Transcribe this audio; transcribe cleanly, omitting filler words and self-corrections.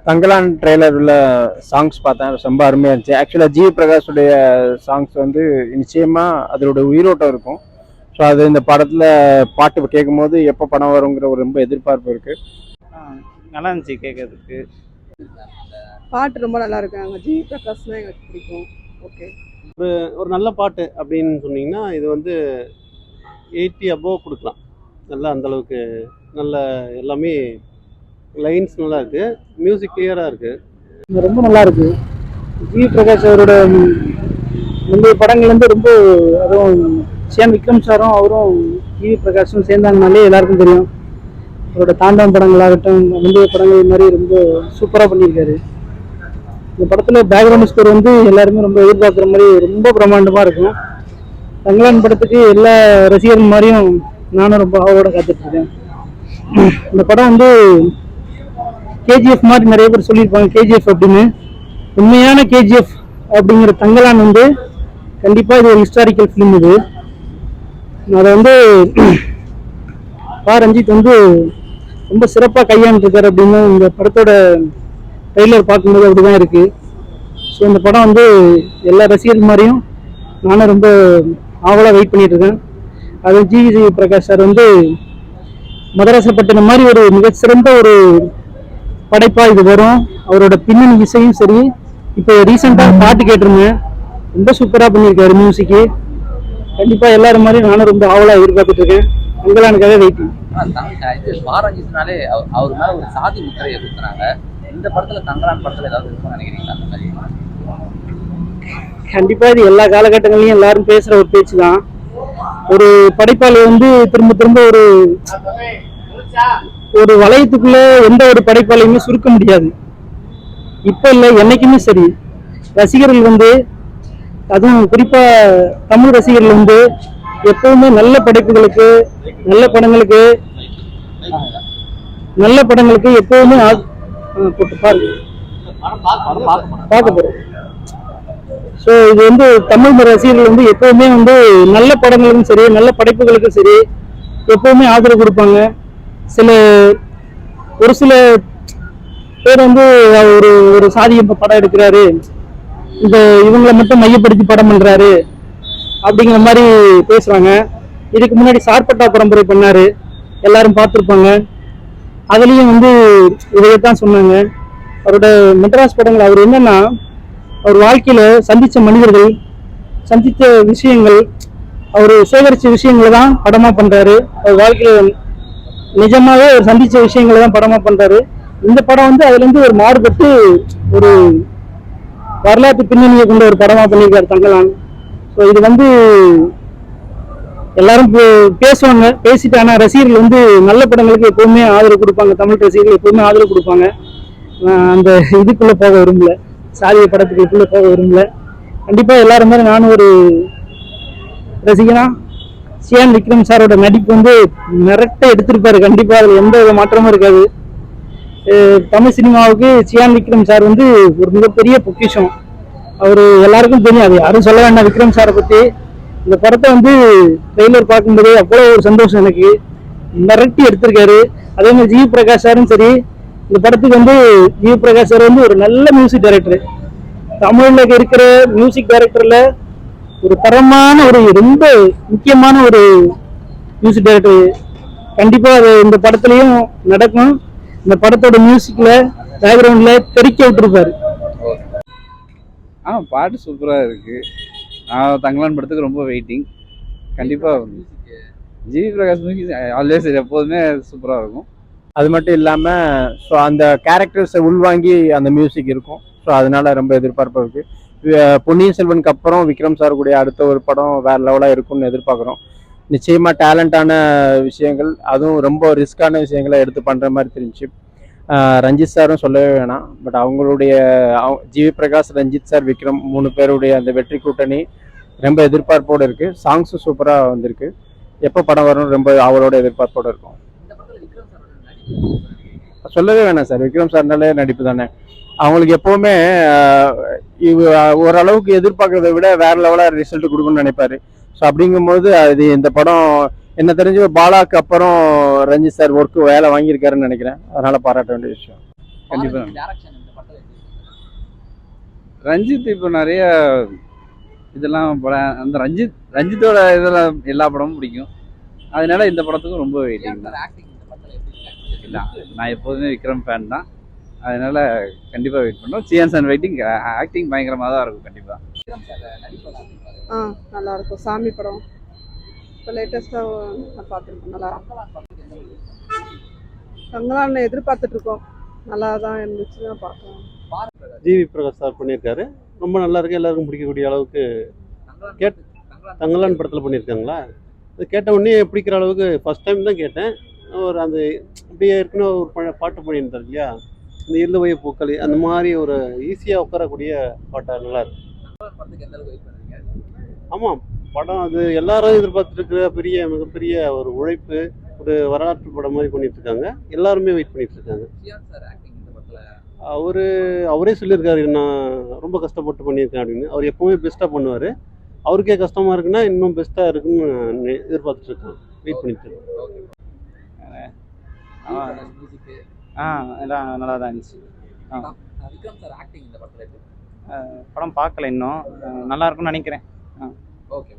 Thangalaan trailer உள்ள songs பார்த்தேன், ரொம்ப அருமையாக இருந்துச்சு. ஆக்சுவலாக ஜி பிரகாஷுடைய சாங்ஸ் வந்து நிச்சயமாக அதோட உயிரோட்டம் இருக்கும். ஸோ அது இந்த படத்தில் பாட்டு கேட்கும்போது எப்போ படம் வருங்கிற ஒரு ரொம்ப எதிர்பார்ப்பு இருக்குது. நல்லா இருந்துச்சு கேட்கறதுக்கு. பாட்டு ரொம்ப நல்லா இருக்கு. அங்கே ஜி பிரகாஷ் தான் எனக்கு பிடிக்கும். ஓகே, ஒரு நல்ல பாட்டு அப்படின்னு சொன்னீங்கன்னா இது வந்து 80 அபோவ் கொடுக்கலாம். நல்லா அந்தளவுக்கு நல்ல எல்லாமே லைன்ஸ் நல்லா இருக்குது, மியூசிக் கிளியராக இருக்குது, ரொம்ப நல்லா இருக்கு. ஜி பிரகாஷ் அவரோட முந்தைய படங்கள்லேருந்து ரொம்ப, அதுவும் சியான் விக்ரம் சாரும் அவரும் ஜி பிரகாஷும் சேர்ந்தாங்கனாலே எல்லாருக்கும் தெரியும். அவரோட தாண்டவம் படங்களாகட்டும், முந்தைய படங்கள் மாதிரி ரொம்ப சூப்பராக பண்ணியிருக்காரு. இந்த படத்தில் பேக்ரவுண்ட் ஸ்கோர் வந்து எல்லாருமே ரொம்ப எதிர்பார்க்குற மாதிரி ரொம்ப பிரம்மாண்டமாக இருக்கும். தங்கலான் படத்துக்கு எல்லா ரசிகர்கள் மாதிரியும் நானும் ரொம்ப ஆவலோட காத்துட்ருக்கேன். இந்த படம் வந்து கேஜிஎஃப் மாதிரி நிறைய பேர் சொல்லியிருப்பாங்க, கேஜிஎஃப் அப்படின்னு. உண்மையான கேஜிஎஃப் அப்படிங்கிற தங்கலான் வந்து கண்டிப்பாக இது ஒரு ஹிஸ்டாரிக்கல் ஃபிலிம். இது அதை வந்து ரஞ்சித் வந்து ரொம்ப சிறப்பாக கையாண்டுருக்காரு அப்படின்னு இந்த படத்தோட ட்ரெய்லர் பார்க்கும்போது அப்படிதான் இருக்குது. ஸோ இந்த படம் வந்து எல்லா ரசிகர்கள் மாதிரியும் நானும் ரொம்ப ஆவலாக வெயிட் பண்ணிட்டு இருக்கேன். அது ஜி பிரகாஷ் சார் வந்து மதராசப்பட்டினம் மாதிரி ஒரு மிகச்சிறந்த ஒரு படைப்பா இது வரும். அவரோட பின்னணி இசையும் சரி, இப்போ ரீசெண்டாக பாட்டு கேட்டிருந்தேன், ரொம்ப சூப்பராக பண்ணியிருக்காரு மியூசிக்கு. கண்டிப்பாக எல்லாரும் மாதிரி நானும் ரொம்ப ஆவலாக எதிர்பார்த்துட்டு இருக்கேன். தங்கலானுக்காக வெயிட்டிங். ரஞ்சித்னாலே அவர் மேல ஒரு சாதி முத்திரையை குத்துனாங்க. இந்த படத்துல தங்கலான் படத்துல ஏதாவது இருக்கும்னு நினைக்கிறீங்களா? அந்த மாதிரி கண்டிப்பா இது எல்லா காலகட்டங்களையும் எல்லாரும் பேசுற ஒரு பேச்சு தான். ஒரு படைப்பாளி வந்து திரும்ப திரும்ப ஒரு வளையத்துக்குள்ள எந்த ஒரு படைப்பாளையுமே சுருக்க முடியாது. இப்ப இல்ல, என்னைக்குமே சரி. ரசிகர்கள் வந்து, அதுவும் குறிப்பா தமிழ் ரசிகர்கள் வந்து எப்பவுமே நல்ல படைப்புகளுக்கு, நல்ல படங்களுக்கு எப்பவுமே பார்க்க போறோம். ஸோ இது வந்து தமிழ் ரசிகர்கள் வந்து எப்பவுமே வந்து நல்ல படங்களுக்கும் சரி, நல்ல படைப்புகளுக்கும் சரி எப்பவுமே ஆதரவு கொடுப்பாங்க. ஒரு சில பேர் வந்து ஒரு சாதிய படம் எடுக்கிறாரு, இந்த இவங்களை மட்டும் மையப்படுத்தி படம் பண்றாரு அப்படிங்கிற மாதிரி பேசுறாங்க. இதுக்கு முன்னாடி சார்பட்டா பரம்பரை பண்ணாரு, எல்லாரும் பார்த்துருப்பாங்க. அதுலயும் வந்து இதையத்தான் சொன்னாங்க. அவரோட மெட்ராஸ் படங்கள் அவர் என்னன்னா, அவர் வாழ்க்கையில சந்திச்ச மனிதர்கள், சந்தித்த விஷயங்கள், அவர் சேகரிச்ச விஷயங்களை தான் படமா பண்றாரு. அவர் வாழ்க்கையில நிஜமாவே அவர் சந்திச்ச விஷயங்களை தான் படமா பண்றாரு. இந்த படம் வந்து அதுல இருந்து ஒரு மாறுபட்டு ஒரு வரலாற்று பின்னணியை கொண்ட ஒரு படமா பண்ணியிருக்காரு தங்கலான். ஸோ இது வந்து எல்லாரும் பேசுவாங்க, பேசிட்டு, ஆனா ரசிகர்கள் வந்து நல்ல படங்களுக்கு எப்பவுமே ஆதரவு கொடுப்பாங்க. தமிழ் ரசிகர்கள் எப்பவுமே ஆதரவு கொடுப்பாங்க. அந்த இதுக்குள்ள போக விரும்பல, சாதிய படத்துக்குள்ள போக விரும்பல. கண்டிப்பா எல்லாரும் மாதிரி நானும் ஒரு ரசிகனா. சியான் விக்ரம் சாரோட நடிப்பு வந்து மிரட்ட எடுத்திருப்பாரு. கண்டிப்பா அதுல எந்த வித மாற்றமும் இருக்காது. தமிழ் சினிமாவுக்கு சியான் விக்ரம் சார் வந்து ஒரு மிகப்பெரிய பொக்கிஷம். அவரு எல்லாருக்கும் தெரியும், அது யாரும் சொல்ல வேண்டாம் விக்ரம் சாரை பத்தி. இந்த படத்தை வந்து ட்ரெய்லர் பார்க்கும்போது அவ்வளோ ஒரு சந்தோஷம் எனக்கு. மிரட்டி எடுத்திருக்காரு. அதே மாதிரி ஜி பிரகாஷ் சாரும் சரி, இந்த படத்துக்கு வந்து ஜி பிரகாஷ் சார் வந்து ஒரு நல்ல மியூசிக் டைரக்டர். தமிழ்ல இருக்கிற மியூசிக் டைரக்டர்ல ஒரு தரமான, ஒரு ரொம்ப முக்கியமான ஒரு மியூசிக் டைரக்டர். கண்டிப்பா அது இந்த படத்துலயும் நடக்கும். இந்த படத்தோட மியூசிக்ல, பேக்ரவுண்ட்ல தெரிக்க விட்டுருப்பாரு. பாட்டு சூப்பராக இருக்கு. நான் தங்கலான் படத்துக்கு ரொம்ப வெயிட்டிங். கண்டிப்பா ஜி பிரகாஷ் மியூசிக் ஆல்வேஸ் எப்போதுமே சூப்பராக இருக்கும். அது மட்டும் இல்லாமல் ஸோ அந்த கேரக்டர்ஸை உள்வாங்கி அந்த மியூசிக் இருக்கும். ஸோ அதனால ரொம்ப எதிர்பார்ப்பு இருக்குது. பொன்னியின் செல்வனுக்கு அப்புறம் விக்ரம் சார் கூடிய அடுத்த ஒரு படம் வேறு லெவலாக இருக்கும்னு எதிர்பார்க்குறோம். நிச்சயமாக டேலண்டான விஷயங்கள், அதுவும் ரொம்ப ரிஸ்கான விஷயங்களை எடுத்து பண்ணுற மாதிரி தெரிஞ்சு. ரஞ்சித் சாரும் சொல்லவே வேணாம். பட் அவங்களுடைய ஜி பிரகாஷ், ரஞ்சித் சார், விக்ரம் 3 பேருடைய அந்த வெற்றி கூட்டணி ரொம்ப எதிர்பார்ப்போடு இருக்குது. சாங்ஸும் சூப்பராக வந்திருக்கு. எப்போ படம் வரும் ரொம்ப அவரோட எதிர்பார்ப்போடு இருக்கும். சொல்லவே வேணாம் சார், விக்ரம் சார்னாலே நடிப்பு தானே. அவங்களுக்கு எப்பவுமே ஓரளவுக்கு எதிர்பார்க்கறத விட வேற லெவலாக ரிசல்ட் கொடுக்கணும்னு நினைப்பாரு. ஸோ அப்படிங்கும்போது அது இந்த படம் என்ன தெரிஞ்சு பாலாக்கு அப்புறம் ரஞ்சித் சார் ஒர்க்கு வேலை வாங்கியிருக்காருன்னு நினைக்கிறேன். அதனால பாராட்ட வேண்டிய விஷயம். கண்டிப்பா. டைரக்ஷன் இந்த படத்துல எப்படி இருக்கு? ரஞ்சித் இப்போ நிறைய இதெல்லாம் படம் அந்த ரஞ்சித்தோட இதெல்லாம் எல்லா படமும் பிடிக்கும். அதனால இந்த படத்துக்கும் ரொம்ப வெயிட்டிங் தான். ஆக்டிங் இந்த படத்துல எப்படி இருக்கு? இல்லை, நான் எப்போதுமே விக்ரம் ஃபேன் தான். அதனால கண்டிப்பாக வெயிட் பண்ணுறோம். சிஎன்ஸ் அண்ட் வெயிட்டிங் ஆக்டிங் பயங்கரமாக தான் இருக்கும் கண்டிப்பாக. விக்ரம் சார் நடிப்பெல்லாம் எப்படி இருக்கு? நல்லா இருக்கும். சாமி படம் இப்போ லேட்டஸ்ட்டாக நான் பார்த்துருக்கோம். நல்லா இருக்கும். தங்கலான் படத்துக்கு எந்த அளவுக்கு இருக்கு? தங்கலான் எதிர்பார்த்துட்டு இருக்கோம். நல்லா தான் இருந்துச்சுன்னா பார்க்கலாம். ஜிவி பிரகாஷ் சார் பண்ணியிருக்காரு. ரொம்ப நல்லா இருக்கு, எல்லாருக்கும் பிடிக்கக்கூடிய அளவுக்கு. தங்கலான் தங்கலான் படத்தில் பண்ணியிருக்காங்களா? அது கேட்ட உடனே பிடிக்கிற அளவுக்கு ஃபர்ஸ்ட் டைம் தான் கேட்டேன். ஒரு அந்த அப்படியே இருக்குன்னு ஒரு பாட்டு பண்ணியிருந்தார் இல்லையா, இந்த இருளவைய பூக்களி, அந்த மாதிரி ஒரு ஈஸியாக உட்காரக்கூடிய பாட்டாக நல்லா இருக்கு. தங்கலான் படத்துக்கு எந்த அளவுக்கு வெயிட் பண்ணுறீங்க? ஆமாம், படம் அது எல்லாரும் எதிர்பார்த்துருக்கிற மிகப்பெரிய ஒரு உழைப்பு, ஒரு வரலாற்று படம் மாதிரி பண்ணிட்டு இருக்காங்க. எல்லாருமே வெயிட் பண்ணிட்டு இருக்காங்க. சியான் சார் ஆக்டிங் இந்த படத்துல அவரே சொல்லியிருக்காரு, நான் ரொம்ப கஷ்டப்பட்டு பண்ணியிருக்கேன் அப்படின்னு. அவர் எப்பவுமே பெஸ்ட்டாக பண்ணுவார். அவருக்கே கஷ்டமாக இருக்குன்னா இன்னும் பெஸ்ட்டாக இருக்குன்னு எதிர்பார்த்துட்டு இருக்கேன், வெயிட் பண்ணிட்டு இருக்கேன். ஓகே. மியூசிக் எல்லாம் நல்லா தான் இருந்துச்சு. விக்ரம் சார் ஆக்டிங் இந்த படத்துல எப்படி இருக்கு? படம் பார்க்கல இன்னும். நல்லா இருக்கும்னு நினைக்கிறேன். ஓகே.